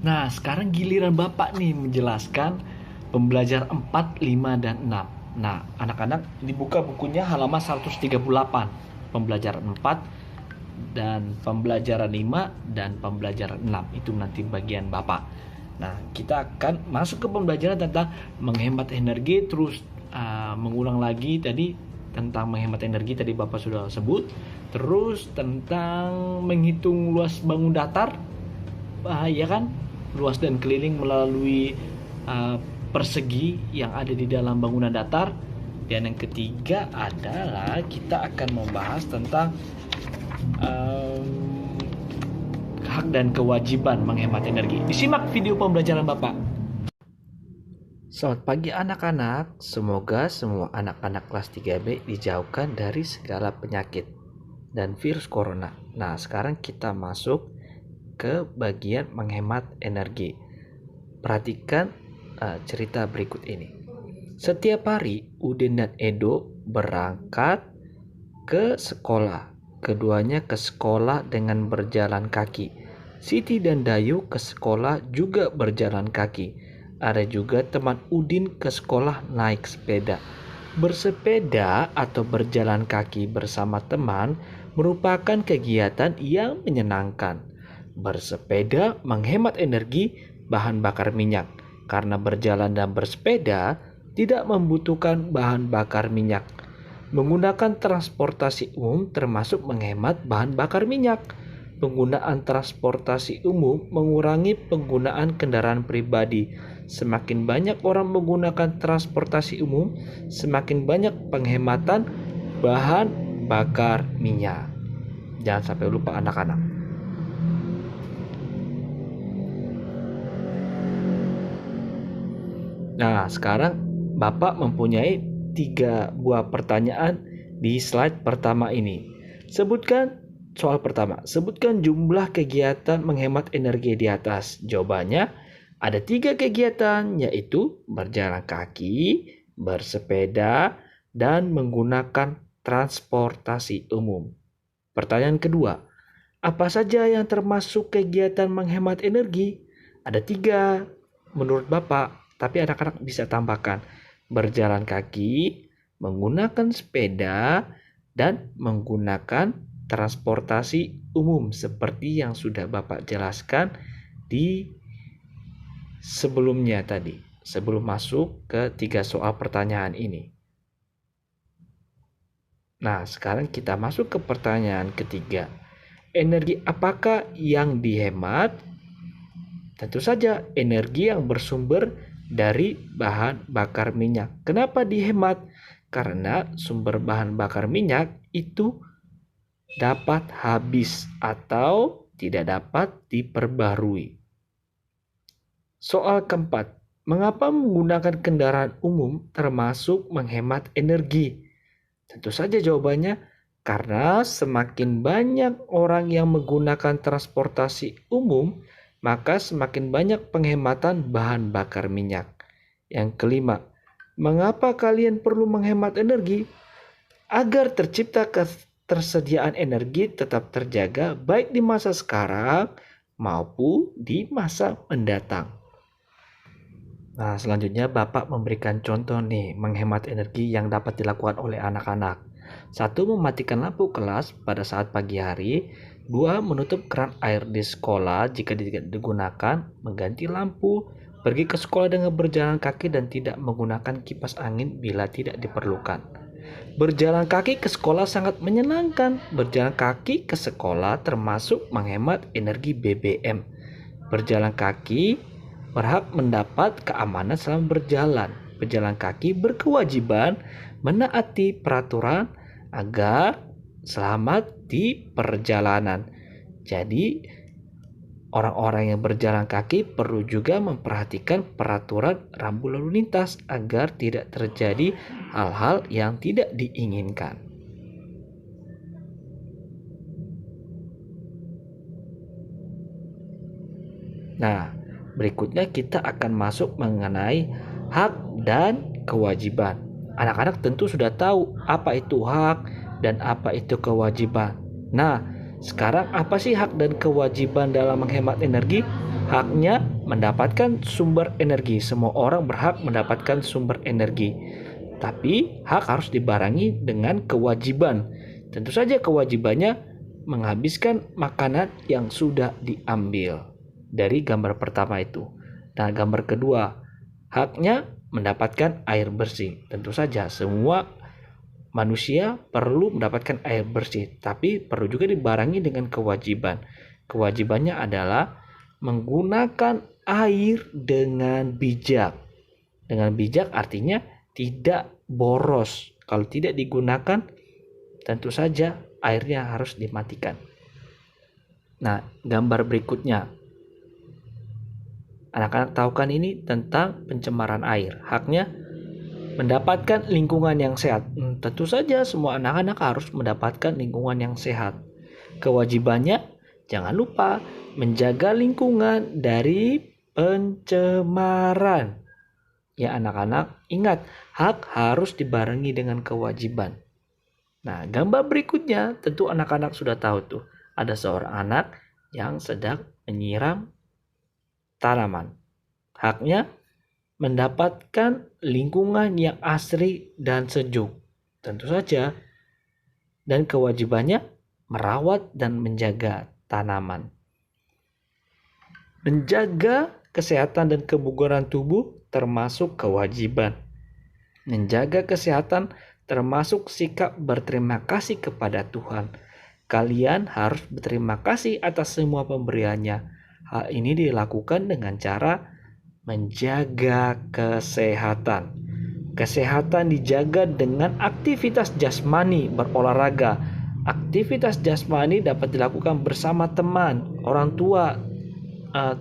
Nah, sekarang giliran Bapak nih menjelaskan pembelajaran 4, 5, dan 6. Nah, anak-anak dibuka bukunya halaman 138. Pembelajaran 4 dan pembelajaran 5 dan pembelajaran 6. Itu nanti bagian Bapak. Nah, kita akan masuk ke pembelajaran tentang menghemat energi, terus mengulang lagi tadi tentang menghemat energi tadi Bapak sudah sebut. Terus tentang menghitung luas bangun datar, ya kan, luas dan keliling melalui persegi yang ada di dalam bangunan datar. Dan yang ketiga adalah kita akan membahas tentang hak dan kewajiban menghemat energi. Disimak video pembelajaran Bapak. Selamat pagi anak-anak, semoga semua anak-anak kelas 3B dijauhkan dari segala penyakit dan virus corona. Nah, sekarang kita masuk ke bagian menghemat energi. Perhatikan cerita berikut ini. Setiap hari Udin dan Edo berangkat ke sekolah. Keduanya ke sekolah dengan berjalan kaki. Siti dan Dayu ke sekolah juga berjalan kaki. Ada juga teman Udin ke sekolah naik sepeda. Bersepeda atau berjalan kaki bersama teman merupakan kegiatan yang menyenangkan. Bersepeda menghemat energi bahan bakar minyak, karena berjalan dan bersepeda tidak membutuhkan bahan bakar minyak. Menggunakan transportasi umum termasuk menghemat bahan bakar minyak. Penggunaan transportasi umum mengurangi penggunaan kendaraan pribadi. Semakin banyak orang menggunakan transportasi umum, semakin banyak penghematan bahan bakar minyak. Jangan sampai lupa anak-anak. Nah, sekarang Bapak mempunyai 3 buah pertanyaan di slide pertama ini. Soal pertama, sebutkan jumlah kegiatan menghemat energi di atas. Jawabannya ada 3 kegiatan, yaitu berjalan kaki, bersepeda, dan menggunakan transportasi umum. Pertanyaan kedua, apa saja yang termasuk kegiatan menghemat energi? Ada 3 menurut Bapak, tapi anak-anak bisa tambahkan. Berjalan kaki, menggunakan sepeda, dan menggunakan transportasi umum seperti yang sudah Bapak jelaskan di sebelumnya tadi, sebelum masuk ke 3 soal pertanyaan ini. Nah, sekarang kita masuk ke pertanyaan ketiga. Energi apakah yang dihemat? Tentu saja energi yang bersumber dari bahan bakar minyak. Kenapa dihemat? Karena sumber bahan bakar minyak itu dapat habis atau tidak dapat diperbarui. Soal keempat, mengapa menggunakan kendaraan umum termasuk menghemat energi? Tentu saja jawabannya karena semakin banyak orang yang menggunakan transportasi umum, maka semakin banyak penghematan bahan bakar minyak. Yang kelima, mengapa kalian perlu menghemat energi? Agar tercipta ketersediaan energi tetap terjaga baik di masa sekarang maupun di masa mendatang. Nah, selanjutnya Bapak memberikan contoh nih menghemat energi yang dapat dilakukan oleh anak-anak. 1. Mematikan lampu kelas pada saat pagi hari. 2. Menutup keran air di sekolah jika tidak digunakan. Mengganti lampu. Pergi ke sekolah dengan berjalan kaki dan tidak menggunakan kipas angin bila tidak diperlukan. Berjalan kaki ke sekolah sangat menyenangkan. Berjalan kaki ke sekolah termasuk menghemat energi BBM. Berjalan kaki berhak mendapat keamanan selama berjalan. Pejalan kaki berkewajiban menaati peraturan agar selamat di perjalanan. Jadi, orang-orang yang berjalan kaki perlu juga memperhatikan peraturan rambu lalu lintas agar tidak terjadi hal-hal yang tidak diinginkan. Nah, berikutnya kita akan masuk mengenai hak dan kewajiban. Anak-anak tentu sudah tahu apa itu hak dan apa itu kewajiban. Nah, sekarang apa sih hak dan kewajiban dalam menghemat energi? Haknya mendapatkan sumber energi. Semua orang berhak mendapatkan sumber energi. Tapi hak harus dibarengi dengan kewajiban. Tentu saja kewajibannya menghabiskan makanan yang sudah diambil dari gambar pertama itu. Nah, gambar kedua, haknya mendapatkan air bersih. Tentu saja semua manusia perlu mendapatkan air bersih, tapi perlu juga dibarengi dengan kewajiban. Kewajibannya adalah menggunakan air dengan bijak. Dengan bijak artinya tidak boros. Kalau tidak digunakan, tentu saja airnya harus dimatikan. Nah, gambar berikutnya. Anak-anak tahu kan ini tentang pencemaran air. Haknya mendapatkan lingkungan yang sehat. Tentu saja semua anak-anak harus mendapatkan lingkungan yang sehat. Kewajibannya jangan lupa menjaga lingkungan dari pencemaran. Ya anak-anak, ingat, hak harus dibarengi dengan kewajiban. Nah, gambar berikutnya tentu anak-anak sudah tahu tuh. Ada seorang anak yang sedang menyiram tanaman. Haknya mendapatkan lingkungan yang asri dan sejuk. Tentu saja. Dan kewajibannya merawat dan menjaga tanaman. Menjaga kesehatan dan kebugaran tubuh termasuk kewajiban. Menjaga kesehatan termasuk sikap berterima kasih kepada Tuhan. Kalian harus berterima kasih atas semua pemberiannya. Hal ini dilakukan dengan cara menjaga kesehatan. Kesehatan dijaga dengan aktivitas jasmani, berolahraga. Aktivitas jasmani dapat dilakukan bersama teman, orang tua,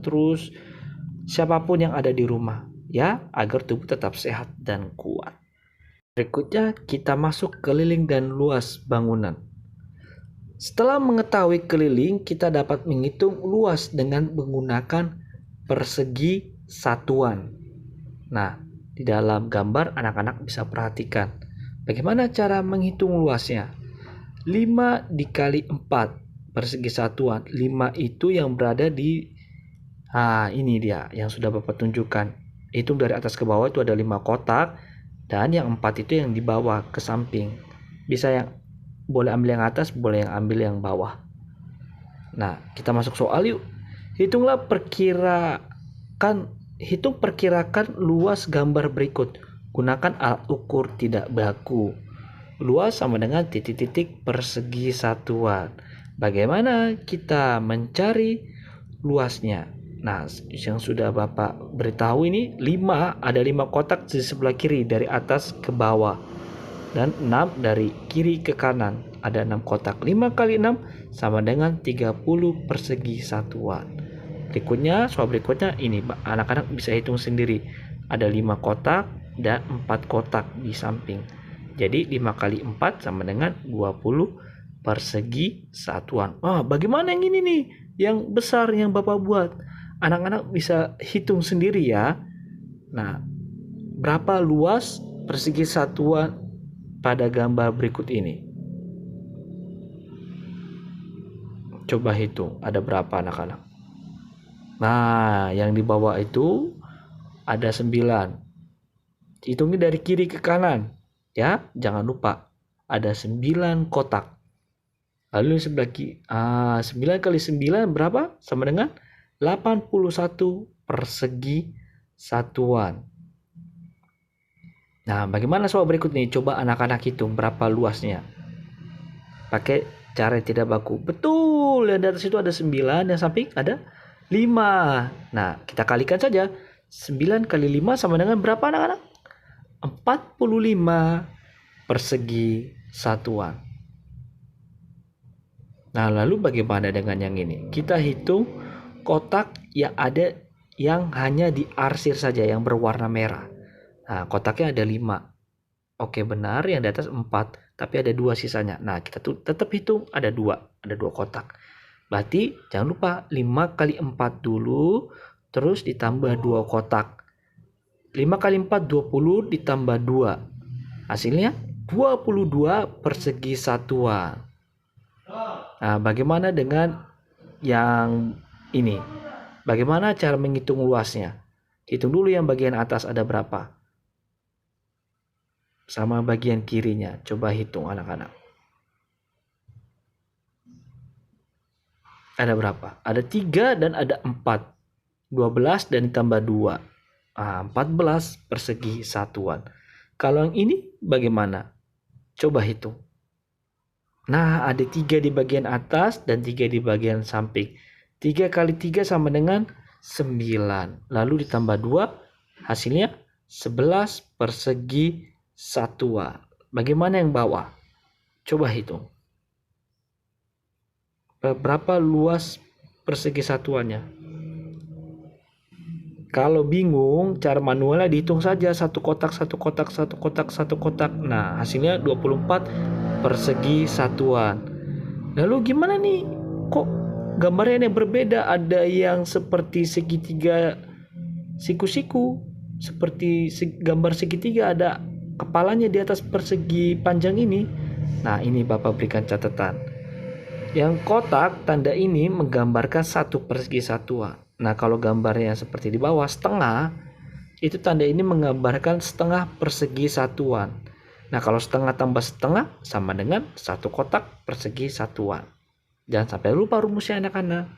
terus siapapun yang ada di rumah, ya, agar tubuh tetap sehat dan kuat. Berikutnya kita masuk keliling dan luas bangunan. Setelah mengetahui keliling, kita dapat menghitung luas dengan menggunakan persegi satuan. Nah, di dalam gambar anak-anak bisa perhatikan bagaimana cara menghitung luasnya. 5 dikali 4 persegi satuan. 5 itu yang berada di ini dia yang sudah Bapak tunjukkan. Hitung dari atas ke bawah itu ada 5 kotak, dan yang 4 itu yang di bawah ke samping. Bisa yang boleh ambil yang atas, boleh yang ambil yang bawah. Nah, kita masuk soal yuk. Hitung perkirakan luas gambar berikut. Gunakan alat ukur tidak baku. Luas sama dengan titik-titik persegi satuan. Bagaimana kita mencari luasnya? Nah, yang sudah Bapak beritahu ini 5, ada 5 kotak di sebelah kiri dari atas ke bawah. Dan 6 dari kiri ke kanan. Ada 6 kotak. 5 kali 6 sama dengan 30 persegi satuan. Soal berikutnya ini anak-anak bisa hitung sendiri. Ada 5 kotak dan 4 kotak di samping. Jadi 5 kali 4 sama dengan 20 persegi satuan. Bagaimana yang ini nih? Yang besar yang Bapak buat. Anak-anak bisa hitung sendiri ya. Nah, berapa luas persegi satuan pada gambar berikut ini? Coba hitung, ada berapa anak-anak? Nah, yang di bawah itu ada 9. Hitungnya dari kiri ke kanan. Ya, jangan lupa. Ada 9 kotak. Lalu sebelah kiri, 9 kali 9 berapa? Sama dengan 81 persegi satuan. Nah, bagaimana soal berikut nih? Coba anak-anak hitung berapa luasnya. Pakai cara yang tidak baku. Betul, yang di atas itu ada 9, yang samping ada 5. Nah, kita kalikan saja. 9 kali 5 sama dengan berapa anak-anak? 45 persegi satuan. Nah, lalu bagaimana dengan yang ini? Kita hitung kotak yang ada yang hanya diarsir saja, yang berwarna merah. Nah, kotaknya ada 5. Oke, benar, yang di atas 4, tapi ada 2 sisanya. Nah, kita tetap hitung ada 2 kotak. Berarti jangan lupa 5 kali 4 dulu, terus ditambah 2 kotak. 5 kali 4 20 ditambah 2. Hasilnya 22 persegi satuan. Nah, bagaimana dengan yang ini? Bagaimana cara menghitung luasnya? Hitung dulu yang bagian atas ada berapa. Sama bagian kirinya. Coba hitung anak-anak. Ada berapa? Ada 3 dan ada 4. 12 dan ditambah 2. 14 persegi satuan. Kalau yang ini bagaimana? Coba hitung. Nah, ada 3 di bagian atas dan 3 di bagian samping. 3 kali 3 sama dengan 9. Lalu ditambah 2, hasilnya 11 persegi satuan. Bagaimana yang bawah? Coba hitung. Berapa luas persegi satuannya? Kalau bingung, cara manualnya dihitung saja. Satu kotak, satu kotak, satu kotak, satu kotak. Nah, hasilnya 24 persegi satuan. Lalu gimana nih? Kok gambarnya yang berbeda? Ada yang seperti segitiga siku-siku. Seperti gambar segitiga, ada kepalanya di atas persegi panjang ini. Nah, ini Bapak berikan catatan. Yang kotak tanda ini menggambarkan 1 persegi satuan. Nah, kalau gambarnya seperti di bawah setengah, itu tanda ini menggambarkan setengah persegi satuan. Nah, kalau setengah tambah setengah sama dengan 1 kotak persegi satuan. Jangan sampai lupa rumusnya anak-anak.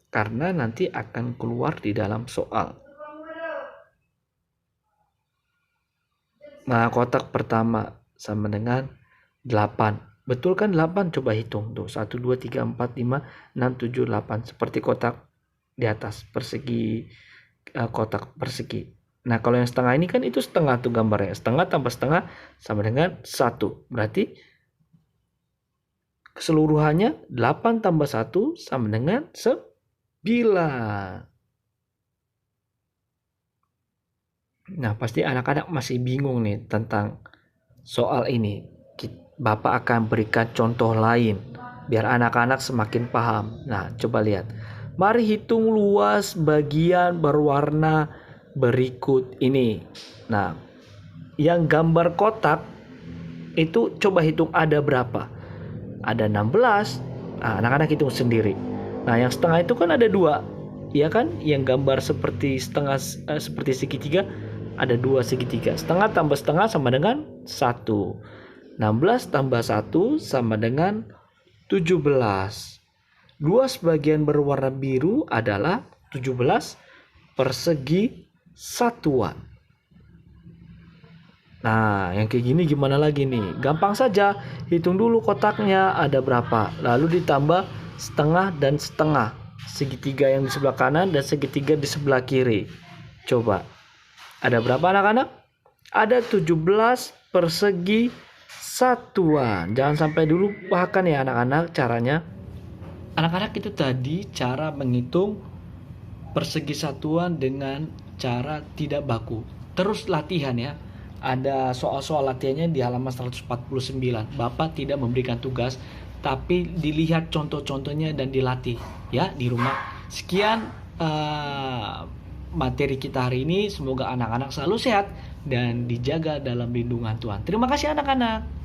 Karena nanti akan keluar di dalam soal. Nah, kotak pertama sama dengan 8. Betul kan 8? Coba hitung tuh. 1, 2, 3, 4, 5, 6, 7, 8. Seperti kotak di atas persegi, kotak persegi. Nah, kalau yang setengah ini kan itu setengah tuh gambarnya. Setengah tambah setengah sama dengan 1. Berarti keseluruhannya 8 tambah 1 sama dengan 9. Nah, pasti anak-anak masih bingung nih tentang soal ini. Bapak akan berikan contoh lain biar anak-anak semakin paham. Nah, coba lihat. Mari hitung luas bagian berwarna berikut ini. Nah, yang gambar kotak itu coba hitung ada berapa? Ada 16. Nah, anak-anak hitung sendiri. Nah, yang setengah itu kan ada 2. Ya kan? Yang gambar seperti setengah seperti segitiga ada 2 segitiga. Setengah tambah setengah sama dengan 1. 16 tambah 1 sama dengan 17. Luas bagian berwarna biru adalah 17 persegi satuan. Nah, yang kayak gini gimana lagi nih? Gampang saja. Hitung dulu kotaknya ada berapa. Lalu ditambah setengah dan setengah. Segitiga yang di sebelah kanan dan segitiga di sebelah kiri. Coba. Ada berapa anak-anak? Ada 17 persegi satuan. Jangan sampai dulu lupakan ya anak-anak caranya. Anak-anak itu tadi cara menghitung persegi satuan dengan cara tidak baku. Terus latihan ya. Ada soal-soal latihannya di halaman 149. Bapak tidak memberikan tugas, tapi dilihat contoh-contohnya dan dilatih ya di rumah. Sekian materi kita hari ini. Semoga anak-anak selalu sehat dan dijaga dalam lindungan Tuhan. Terima kasih anak-anak.